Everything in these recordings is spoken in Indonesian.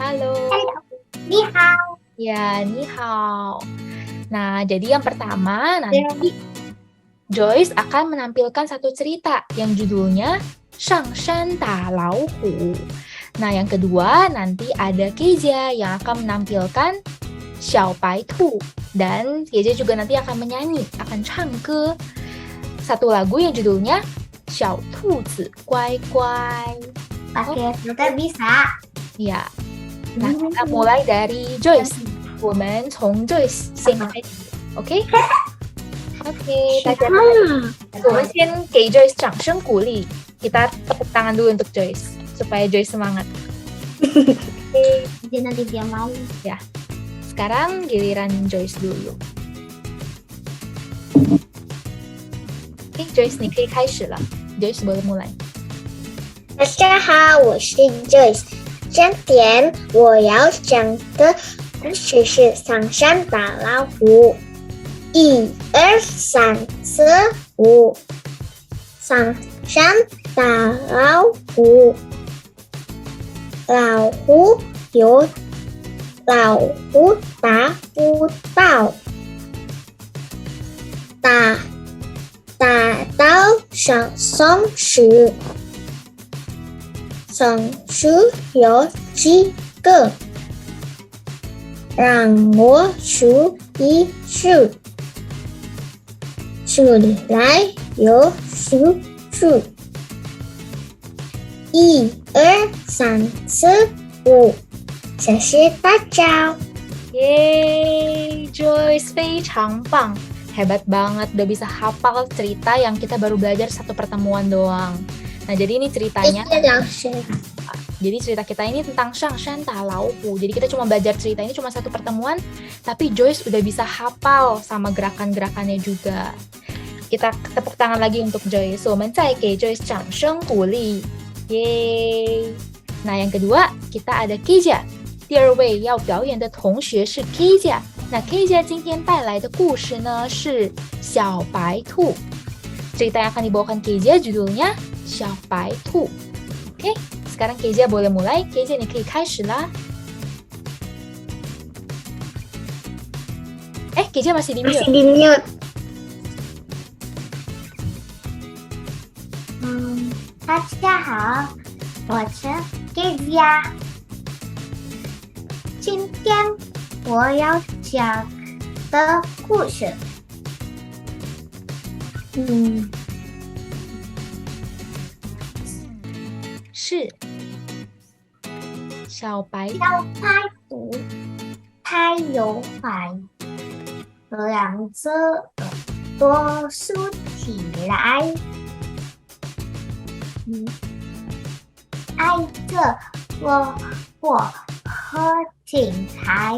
Halo. Halo, ni hao. Ya, ni hao. Nah, jadi yang pertama nanti Joyce akan menampilkan satu cerita yang judulnya Shang Shan Da Lao Hu. Nah, yang kedua nanti ada Keija yang akan menampilkan Xiao Bai Tu. Dan Keija juga nanti akan menyanyi, akan changge. Satu lagu yang judulnya Xiao Tu Zi Guai Guai. Pakai filter bisa. Ya. Nah, kita mulai dari Joyce. 我们从 Joyce 先开始 ，OK？ OK， 大家我们先给 Joyce 掌声鼓励。Kita tepuk tangan dulu untuk Joyce supaya Joyce semangat. Oke, jadi nanti dia mau. Ya. Sekarang giliran Joyce dulu. Oke, Joyce 你可以开始了。Joyce boleh mulai. 大家好，我是 Joyce。今天我要讲的故事是上山打老虎。1、2、3、4、5，上山打老虎。老虎有老虎打不到，打到小松鼠。松鼠有几个？让我数一数。数来有数数。1、2、3、4、5，谢谢大家。Yeay, Joyce 非常棒. Hebat banget, udah bisa hafal cerita yang kita baru belajar satu pertemuan doang. Nah, jadi ini ceritanya. Jadi cerita kita ini tentang Shang Shan Da Lao Hu. Jadi kita cuma belajar cerita ini cuma satu pertemuan, tapi Joyce udah bisa hafal sama gerakan-gerakannya juga. Kita tepuk tangan lagi untuk Joyce. 我们再给 Joyce 掌声鼓励. Yeay. Nah, yang kedua kita ada Keija. 第二位要表演的同学是 Keija. 那 Keija 今天带来的故事呢是小白兔。Cerita yang akan dibawakan Keija judulnya 小白兔。Oke, sekarang Keija boleh mulai. Keija 你可以开始啦。Keija masih di mute. mute. 大家好，我是 Keija。今天我要讲的故事，是小白兔，它有怀，两只耳朵竖起来，挨着我和警察，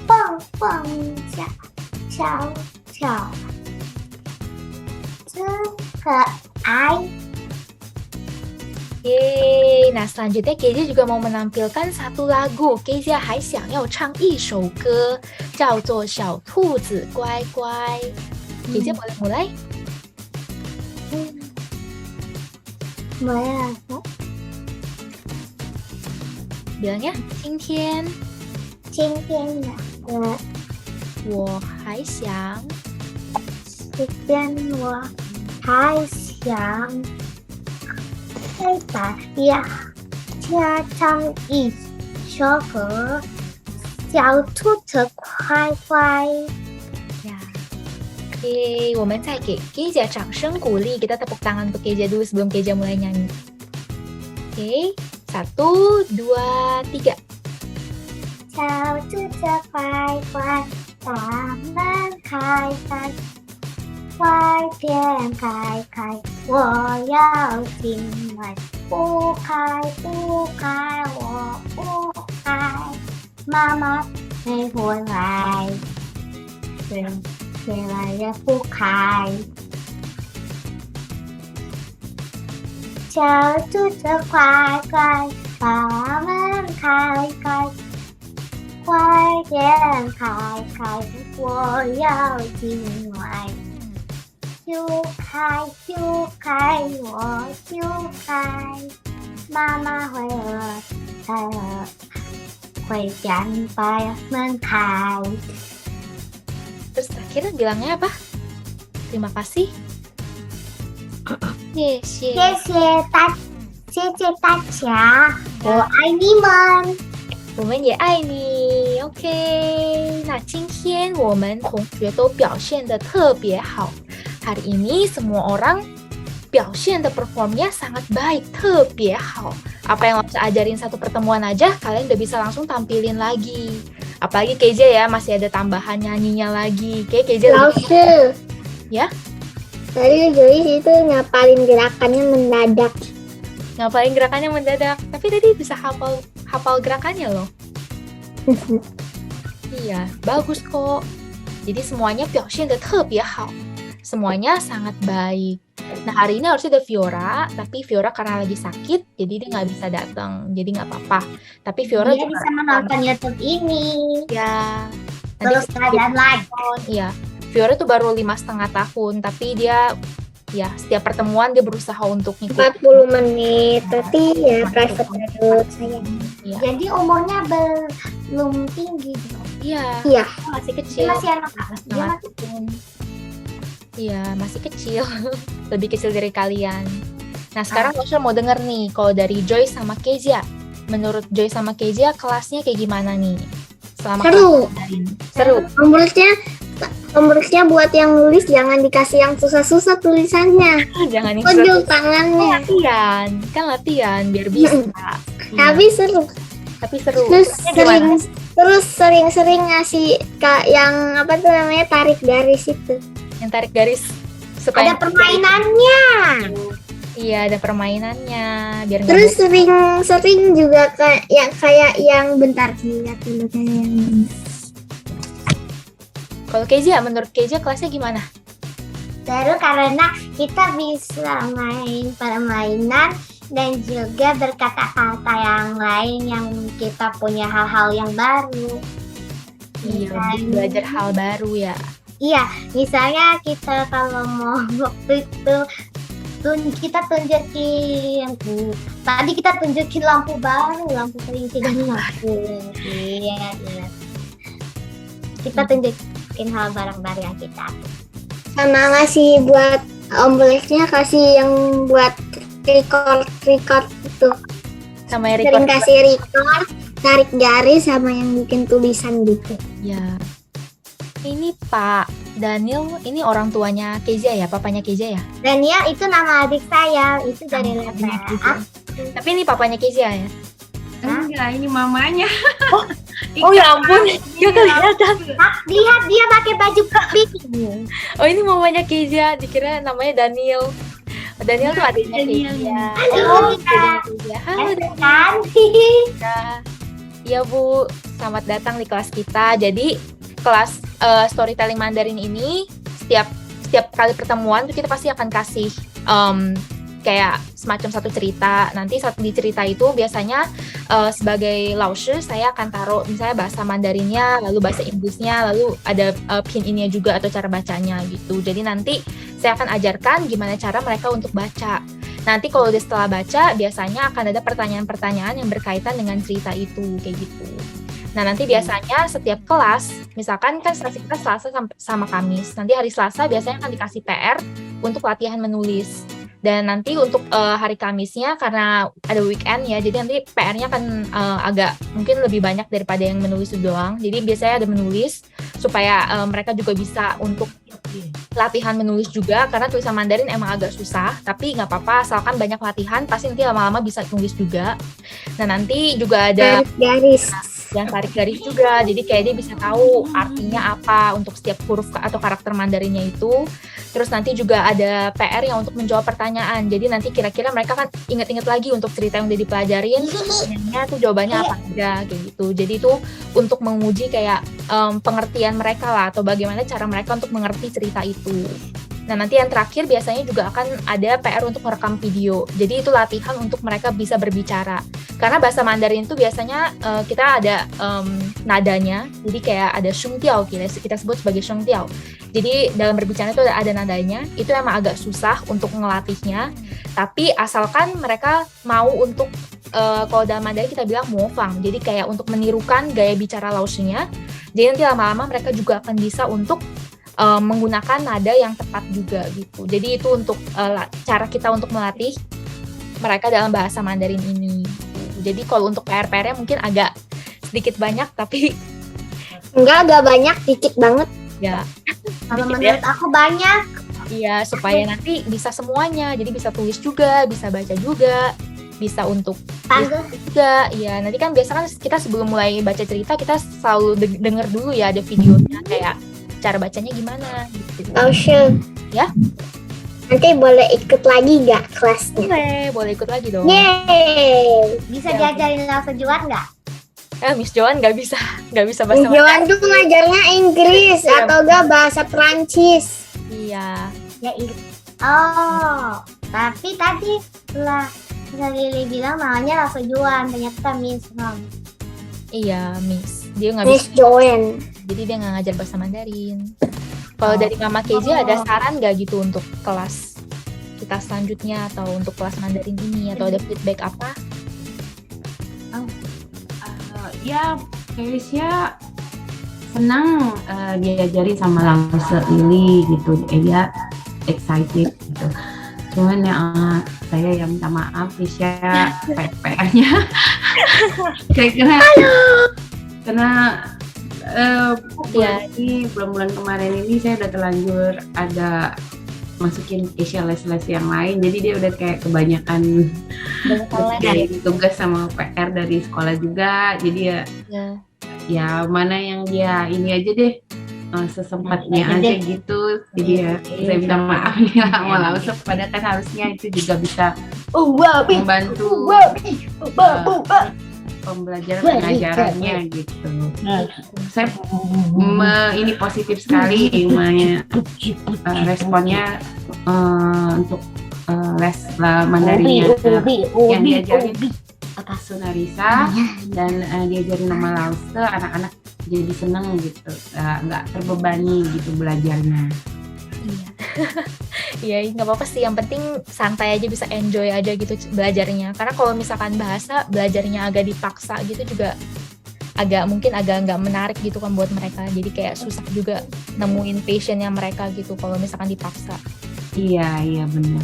蹦蹦跳跳，真可爱。Yeay, nah selanjutnya Keija juga mau menampilkan satu lagu. Keija 还想要唱一首歌，叫做小兔子乖乖。Keija boleh mulai? Mulai apa? Bilangnya, 今天我还想给大家唱一首歌，小兔子乖乖。Ya. Oke, 我们再给 Keija 掌声鼓励. Kita tepuk tangan untuk Keija dulu sebelum Keija mulai nyanyi. Oke, 1, 2, 3. 小兔子乖乖，大门开开，快点开开，我要进来，不开不开，我不开，妈妈没回来，回来也不开。小兔子乖乖，把门开开，快点开开，我要进来。就开就开，我就开，妈妈回来会变百门开。 Terus terakhir bilangnya apa? Terima kasih. 谢谢。谢谢大家，我爱你们。我们也爱你。OK， 那今天我们同学都表现得特别好。Hari ini semua orang 表现的 performnya sangat baik, 特别好。Apa yang Lapsa ajarin satu pertemuan aja, kalian udah bisa langsung tampilin lagi. Apalagi Keja ya, masih ada tambahan nyanyinya lagi. Kayak Keja Langsung. Ya? Tadi Joyce itu ngapalin gerakannya mendadak. Ngapain gerakannya mendadak, tapi tadi bisa hafal gerakannya loh. Iya, bagus kok. Jadi semuanya 表现得特别好. Semuanya sangat baik. Nah hari ini harusnya ada Fiora, tapi Fiora karena lagi sakit, jadi dia nggak bisa datang. Jadi nggak apa-apa. Tapi Fiora Dia juga bisa menonton YouTube ini. ya. Terus kalian like. Iya, Fiora tuh baru 5,5 tahun, tapi dia ya setiap pertemuan dia berusaha untuk ngikut. 40 menit, tapi ya private menurut saya. Iya. Jadi umurnya belum tinggi. Iya, Iya. masih Dia kecil. masih anak. Dia Setengah masih tahun. Iya, masih kecil. Lebih kecil dari kalian. Nah, sekarang Rochelle mau denger nih, kalau dari Joy sama Kezia. Menurut Joy sama Kezia, kelasnya kayak gimana nih? Selama Seru. kalian. Seru. Homeworknya buat yang nulis jangan dikasih yang susah-susah tulisannya. Jangan Pegel tangannya. latihan. Kan latihan, biar bisa. Iya, Tapi seru. tapi seru. Terus Kelasnya gimana? sering-sering ngasih yang apa tuh namanya tarik garis itu. Yang tarik garis. Supaya Ada permainannya. Iya, ada permainannya. Biar nggak Terus sering juga kayak yang bentar lihat dulu kayak yang Kalau Kezia, menurut Kezia kelasnya gimana? seru karena kita bisa main permainan dan juga berkata-kata yang lain yang kita punya hal-hal yang baru. Iya, Misalnya- belajar hal baru ya. Iya, misalnya kita kalau mau waktu itu kita tunjukin tadi kita tunjukin lampu baru, lampu kelinci dan lampu. Iya. Kita tunjukin hal barang-barang yang kita. Sama ngasih buat omblesnya kasih yang buat record itu. Sama yang Sering record. kasih record, tarik garis sama yang bikin tulisan gitu. Ya. Ini Pak Daniel, ini orang tuanya Kezia ya, papanya Kezia ya? Dan ya itu nama adik saya, itu dari Papanya letter Kezia. Tapi ini papanya Kezia ya? Enggak, ini mamanya. Oh ya ampun, dia kelihatan. Lihat dia pakai baju pink. Oh ini mamanya Kezia, dikira namanya Daniel. Daniel tuh adiknya Daniel. Kezia. Halo, adiknya Kezia. Halo Kan? Daniel. Iya Bu, selamat datang di kelas kita. Jadi kelas storytelling Mandarin ini setiap kali pertemuan tuh kita pasti akan kasih kayak semacam satu cerita. Nanti di cerita itu biasanya sebagai laoshi saya akan taruh misalnya bahasa Mandarinnya, lalu bahasa Inggrisnya, lalu ada pinyin juga atau cara bacanya gitu. Jadi nanti saya akan ajarkan gimana cara mereka untuk baca. Nanti kalau udah setelah baca, biasanya akan ada pertanyaan-pertanyaan yang berkaitan dengan cerita itu, kayak gitu. Nah, nanti biasanya setiap kelas, misalkan kan sesi kita Selasa sama Kamis. Nanti hari Selasa biasanya akan dikasih PR untuk latihan menulis. Dan nanti untuk hari Kamisnya, karena ada weekend ya, jadi nanti PR-nya akan agak mungkin lebih banyak daripada yang menulis itu doang. Jadi biasanya ada menulis, supaya mereka juga bisa untuk latihan menulis juga, karena tulisan Mandarin emang agak susah, tapi nggak apa-apa, asalkan banyak latihan, pasti nanti lama-lama bisa nulis juga. Nah, nanti juga ada Tarik garis. yang tarik garis juga, jadi kayak dia bisa tahu artinya apa untuk setiap huruf atau karakter Mandarinnya itu. Terus nanti juga ada PR yang untuk menjawab pertanyaan, jadi nanti kira-kira mereka kan ingat-ingat lagi untuk cerita yang udah dipelajarin, pertanyaannya tuh jawabannya apa aja, kayak gitu. Jadi itu untuk menguji kayak pengertian mereka lah, atau bagaimana cara mereka untuk mengerti cerita itu. Nah, nanti yang terakhir biasanya juga akan ada PR untuk merekam video. Jadi itu latihan untuk mereka bisa berbicara. Karena bahasa Mandarin itu biasanya kita ada nadanya. Jadi kayak ada shengtiao, kita sebut sebagai shengtiao. Jadi dalam berbicara itu ada nadanya. Itu emang agak susah untuk ngelatihnya. Tapi asalkan mereka mau untuk kalau dalam Mandarin kita bilang mofang. Jadi kayak untuk menirukan gaya bicara Laosunya. Jadi nanti lama-lama mereka juga akan bisa untuk menggunakan nada yang tepat juga gitu. Jadi itu untuk cara kita untuk melatih mereka dalam bahasa Mandarin ini. Jadi kalau untuk PR-nya mungkin agak sedikit banyak, tapi Enggak banyak, dikit banget. ya Kalau dikit menurut aku banyak. iya, supaya nanti bisa semuanya. Jadi bisa tulis juga, bisa baca juga, bisa untuk Tangguh. juga. Ya nanti kan biasa kan kita sebelum mulai baca cerita kita selalu denger dulu ya ada videonya kayak cara bacanya gimana gitu. Laosu. Ya. Nanti boleh ikut lagi nggak kelasnya? Boleh ikut lagi dong. Yeay. Bisa Ya. diajarin Laosu Juan nggak? Miss Joan nggak bisa bahasa Juan tuh ngajarnya Inggris Iya. atau enggak bahasa Perancis. Iya. Ya Inggris. Oh, tapi tadi setelah Lili bilang namanya Laosu Juan, ternyata Miss Nom. Iya, Miss. Dia nggak Miss bisa. Joan. Jadi dia nggak ngajar bahasa Mandarin. Kalau dari Mama KJ ada saran nggak gitu untuk kelas kita selanjutnya atau untuk kelas Mandarin ini atau ada feedback apa? Ya, Keisha senang diajarin sama Laosu Lili gitu. Dia excited gitu. Cuman ya saya yang minta maaf Keisha PR-nya karena ini bulan-bulan kemarin ini saya udah terlanjur ada masukin Keisha les-les yang lain, jadi dia udah kayak kebanyakan dari tugas sama PR dari sekolah juga, jadi ya mana yang dia ini aja deh sesempatnya aja gitu, jadi ya saya minta maaf ya sama Laosu, padahal kan harusnya itu juga bisa membantu pembelajaran pengajarannya gitu. Saya ini positif sekali responnya untuk les Mandarinnya yang diajarin Sunarisa dan diajarin nama Laosu, anak-anak jadi seneng gitu, nggak terbebani gitu belajarnya. Iya, nggak apa-apa sih. Yang penting santai aja, bisa enjoy aja gitu belajarnya. Karena kalau misalkan bahasa belajarnya agak dipaksa gitu juga mungkin agak nggak menarik gitu kan buat mereka. Jadi kayak susah juga nemuin passionnya mereka gitu kalau misalkan dipaksa. Iya benar.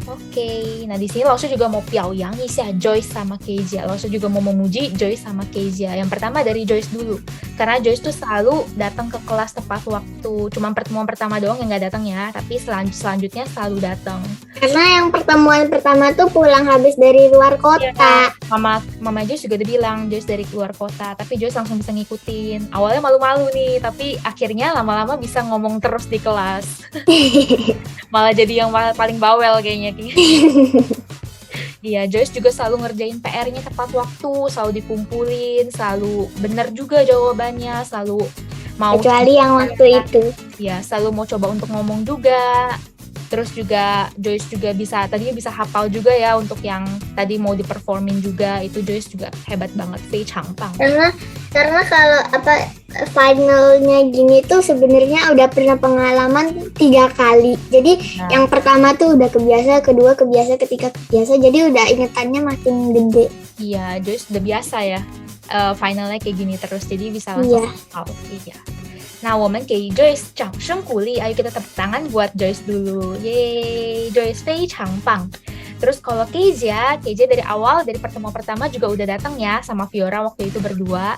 Oke, nah di sini Laosu juga mau piaoyang ya Joyce sama Kezia. Laosu juga mau memuji Joyce sama Kezia. Yang pertama dari Joyce dulu, karena Joyce tuh selalu datang ke kelas tepat waktu. Cuma pertemuan pertama doang yang nggak datang ya, tapi selanjutnya selalu datang. Karena yang pertemuan pertama tuh pulang habis dari luar kota. Ya, Mama Joyce juga udah bilang Joyce dari luar kota, tapi Joyce langsung bisa ngikutin. Awalnya malu-malu nih, tapi akhirnya lama-lama bisa ngomong terus di kelas. Malah jadi yang paling bawel kayaknya. Iya, Joyce juga selalu ngerjain PR-nya tepat waktu, selalu dikumpulin, selalu benar juga jawabannya, selalu mau. Kecuali yang waktu itu. Ya, selalu mau coba untuk ngomong juga. Terus juga Joyce juga tadinya bisa hafal juga ya untuk yang tadi mau diperformin juga, itu Joyce juga hebat banget, Fei Changpang. Karena kalau finalnya gini tuh sebenarnya udah pernah pengalaman 3 kali. Jadi yang pertama tuh udah kebiasa, kedua kebiasa, ketiga kebiasa. Jadi udah ingetannya makin gede. Iya, Joyce udah biasa ya. Finalnya kayak gini terus, jadi bisa langsung hafal. Iya. Nah, 我们给 Joyce 掌声鼓励. Ayo kita tepuk tangan buat Joyce dulu. Yeay, Joyce 非常棒. Terus kalau Kezia dari awal, dari pertemuan pertama juga udah datang ya sama Fiora waktu itu berdua.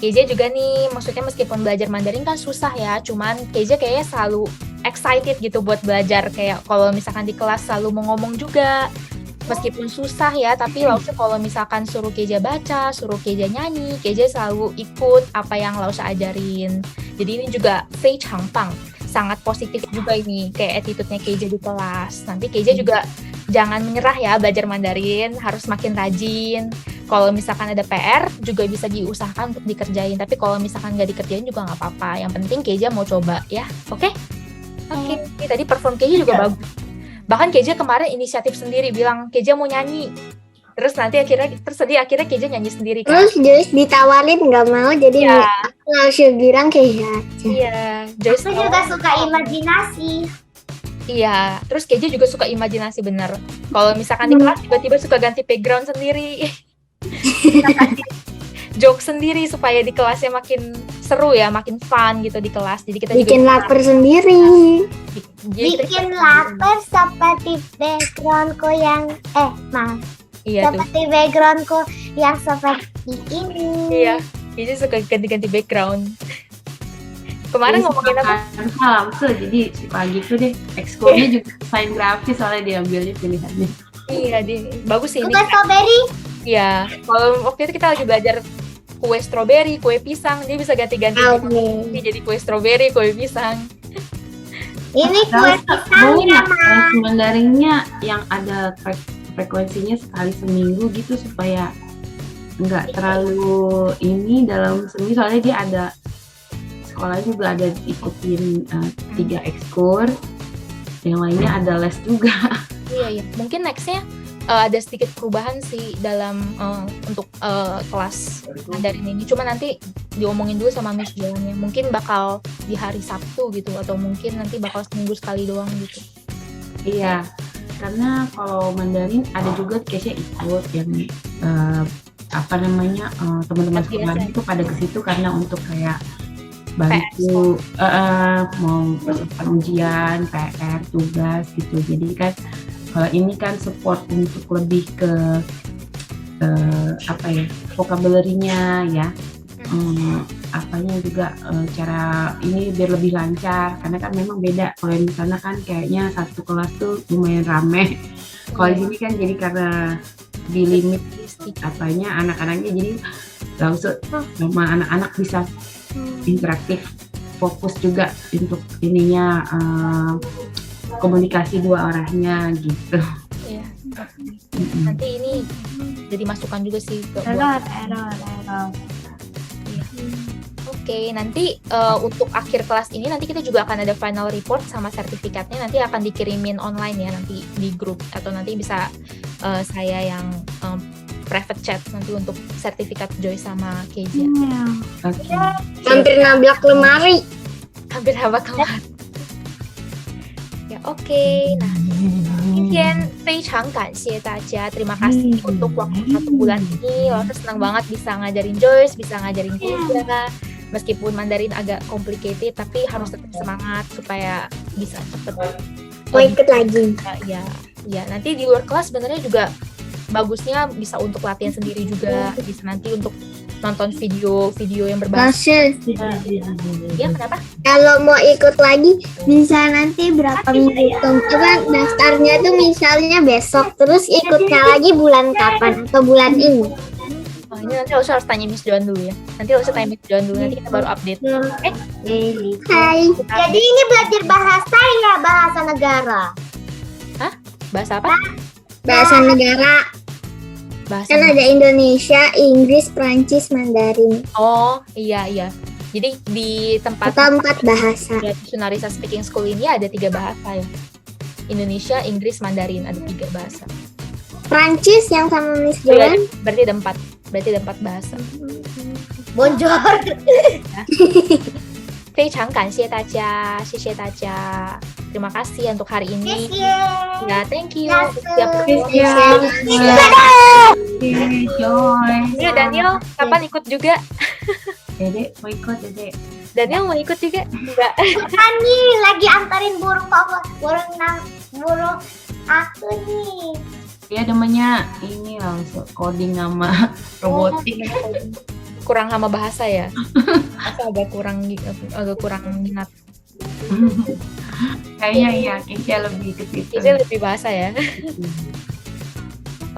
Kezia juga nih, maksudnya meskipun belajar Mandarin kan susah ya, cuman Kezia kayaknya selalu excited gitu buat belajar. Kayak kalau misalkan di kelas selalu mau ngomong juga. Meskipun susah ya, tapi Laosu kalau misalkan suruh Kezia baca, suruh Kezia nyanyi, Kezia selalu ikut apa yang Laosu ajarin. Jadi ini juga Fei Changpang, sangat positif juga ini, kayak attitude-nya Kezia di kelas. Nanti Kezia juga jangan menyerah ya belajar Mandarin, harus makin rajin. Kalau misalkan ada PR juga bisa diusahakan untuk dikerjain, tapi kalau misalkan nggak dikerjain juga nggak apa-apa. Yang penting Kezia mau coba ya, oke? Oke. Tadi perform Kezia juga bagus. Bahkan Kezia kemarin inisiatif sendiri bilang Kezia mau nyanyi. Terus akhirnya Kezia nyanyi sendiri kan. Terus Joyce ditawarin nggak mau, jadi langsung bilang Kezia aja. Iya, Joyce juga suka imajinasi. Iya, terus Keja juga suka imajinasi bener. Kalau misalkan di kelas tiba-tiba suka ganti background sendiri. Kita kasih joke sendiri supaya di kelasnya makin seru ya, makin fun gitu di kelas. Jadi kita Bikin juga lapar sendiri. Jadi Bikin lapar seperti backgroundku yang iya tuh. seperti backgroundku yang seperti ini. Iya, Keja suka ganti-ganti background. Kemarin ngomongin apa? Salam tuh, jadi suka gitu deh. Ekskulnya juga desain grafis soalnya diambilnya pilihannya. Iya, bagus sih ini. Kue strawberry. Iya, kalau waktu itu kita lagi belajar kue strawberry, kue pisang, dia bisa ganti-ganti jadi kue strawberry, kue pisang. Ini kue pisang ya, Ma. Mandarinnya yang ada frekuensinya sekali seminggu gitu supaya nggak terlalu ini dalam seminggu, soalnya dia ada sekolah juga ada ikutin 3 ekskul, yang lainnya ada les juga. Iya. Mungkin nextnya ada sedikit perubahan sih dalam untuk kelas Mandarin ini. Cuma nanti diomongin dulu sama Miss Joannya. Mungkin bakal di hari Sabtu gitu, atau mungkin nanti bakal seminggu sekali doang gitu. Iya, karena kalau Mandarin ada juga Kesha ikut yang teman-teman sekolah itu pada ke situ karena untuk kayak bantu mau persiapan ujian, PR, tugas gitu. Jadi kan kalau ini kan support untuk lebih ke vocabulary-nya ya, apanya juga cara ini biar lebih lancar, karena kan memang beda. Kalau di sana kan kayaknya satu kelas tuh lumayan rame. Kalau di sini kan jadi karena di limit apanya anak-anaknya, jadi langsung sama anak-anak bisa interaktif, fokus juga untuk ininya komunikasi dua arahnya gitu. Iya. Nanti ini jadi masukan juga sih ke Error. Iya. Oke, nanti untuk akhir kelas ini nanti kita juga akan ada final report sama sertifikatnya, nanti akan dikirimin online ya, nanti di grup, atau nanti bisa saya yang private chat nanti untuk sertifikat Joy sama Kezia. Okay. Hampir nabrak lemari. Hampir apa kemarin. Ya oke. Nah, 今天非常感谢大家. Terima kasih untuk waktu 1 bulan ini. Lalu senang banget bisa ngajarin Joyce, bisa ngajarin Kezia. Meskipun Mandarin agak complicated, tapi harus tetap semangat supaya bisa cepet. Mau ikut lagi. Ya, nanti di luar kelas sebenarnya juga bagusnya bisa untuk latihan sendiri juga, bisa nanti untuk nonton video yang berbahasa. Ya, kenapa? Kalau mau ikut lagi bisa nanti berapa minggu kemudian, daftarnya tuh misalnya besok, terus ikutnya lagi bulan kapan atau bulan ini? Oh, ini nanti harus tanya Miss Joan dulu ya. Nanti harus tanya Miss Joan dulu, nanti kita baru update. Hai. Jadi ini belajar bahasa ya, bahasa negara. Bahasa apa? Bahasa negara. Bahasa. Kan ada Indonesia, Inggris, Prancis, Mandarin. Oh, iya. Jadi di tempat 4 bahasa. Sunarisa Speaking School ini ada 3 bahasa ya. Indonesia, Inggris, Mandarin, ada 3 bahasa. Prancis yang sama Miss Joan. Berarti ada 4. Berarti ada 4 bahasa. Bonjour. 非常感谢大家，谢谢大家。Terima kasih untuk hari ini. Ya, thank you. Siap Joy. Ini Daniel, kapan ikut juga? Dede mau ikut, Dede. Daniel mau ikut juga? Enggak. Kan nih lagi antarin burung aku nih. Dia namanya ini langsung coding sama robotik. Kurang sama bahasa ya? Bahasa agak kurang minat. Kayaknya iya, Kesha lebih ke situ. Kesha lebih bahasa ya.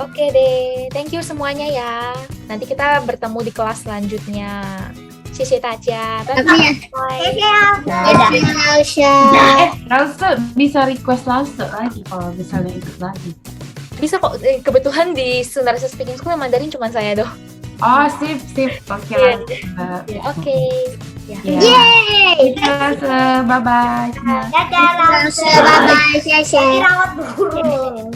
Oke deh, thank you semuanya ya. Nanti kita bertemu di kelas selanjutnya. 谢谢大家，拜拜。 Langsung bisa request langsung lagi kalau misalnya ikut lagi. Bisa kok, kebetulan di Sunarisa Speaking School yang Mandarin cuma saya doang. Oh, sip. Oke. Oke. Yeay. Bye-bye. Dadah, bye-bye. Rawat burung.